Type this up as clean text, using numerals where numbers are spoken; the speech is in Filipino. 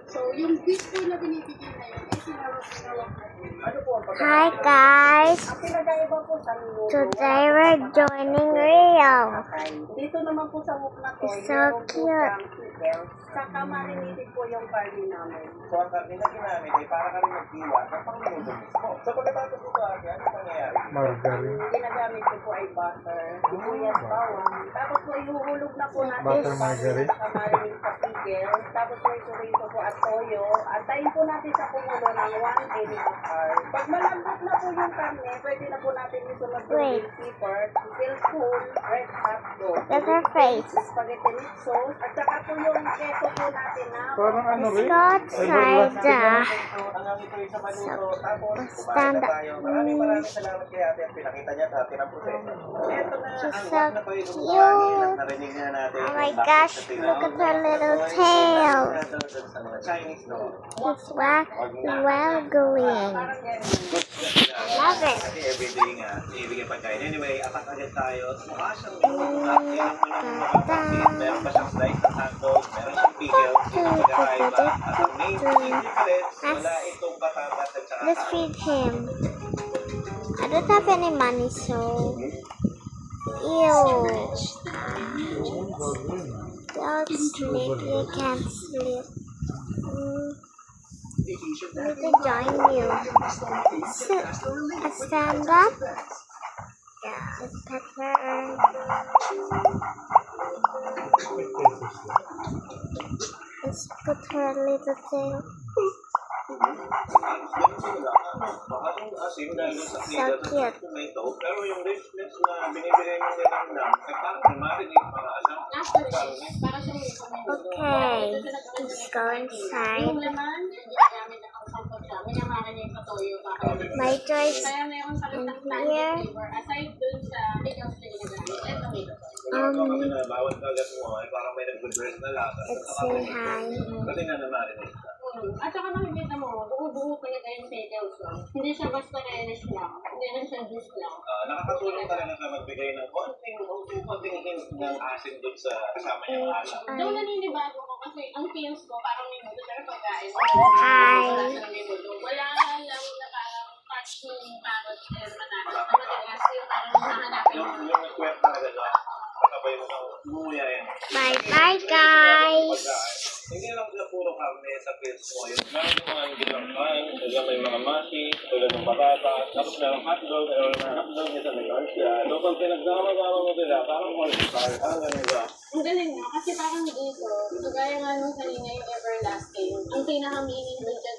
So, yung beef po na binibigyan na yun, sinawag na. Hi guys! Ang pinag-aiba po sa minuto. Today we're joining Rio. Dito naman po sa mukna ko, It's so cute. Saka marinated po yung carne namin. So, ang karne na ginamit ay para kami magdiwa ng pang-minuto mismo. So, pagkatapos ito, ano nangyayari? Margarine. Ginagamit ko po ay butter, sibuyas, bawang. Tapos po ihuhulog na po natin Butter, yung margarine. marinate sa pickle. Tapos po ito po at toyo. Antayin po natin sa kumulo ng 1.5 hours. Pag malambot na po yung karne, pwede na po natin isunod yung Wait. bell pepper, teaspoon, red hot dog. Look at her face. Spaghetti with sauce. At saka po yung keso po natin na Parang ano Let's rin? go outside. Stand up. Maraming salamat kay ate ang pinakita niya sa atin ang proseso. Ito na She's ang so wag na pwedeng cute. buhangin at narinig na natin. Oh my ang gosh, bakit sa look at her tinawag. little tail. Sa mga Chinese, no? It's waggling. Love it. Kasi everyday nga, ibigay pagkain. Anyway, atak agad tayo. Mukha siyang ilang meron pa siyang slice ng hotdog, meron siyang pickle, pagkakaiba. At ang main difference, wala itong patatas at saka Let's feed him. I don't have any money, so... Ew. Don't sleep, you can't sleep. I need to join you. Stand up. Yeah, pet her. Let's put her little tail. baka yung asin dahil sa So sida cute. sa tomato. Pero yung richness na binibigay ng nilamnam, ay parang marinate mga asang karne. Okay, let's go inside. yung laman, ginagamit na pang-sampot siya. Minamarinate pa toyo. My choice Kaya mayroon sa in kitang here. flavor. Aside dun sa pickles na ginagamit, and tomato. Kami na bawat kagat mo ay parang may nag-reverse na lasa. Let's say hi. Kasi nga na-marinate ka. At saka makikita mo, buo-buo pa yung pickles. Hindi siya basta relish lang. Hindi rin siya juice lang. Nakakatulong talaga sa magbigay ng konting hint ng asin doon sa kasama niyang alam. Though naninibago ko kasi ang feels ko parang may mudo pero pagkain. Hi. Wala lang na parang touch ng parang matatas. Madalas yung parang mahanapin mo. Yung nag-kwet talaga na kasabay mo ng luya yan. Bye-bye, guys. Hindi lang sila puro karne sa pills mo. Yung meron yung mga hindi lang kain, kaya may mga masi, tulad ng patatas, tapos merong hotdog, or na hotdog, isa may siya. So pag pinagsama-sama mo sila, parang all-star, parang ganun ba? Ang galing nga kasi parang dito, gaya nga nung kanina yung everlasting, ang pinaka-main ingredient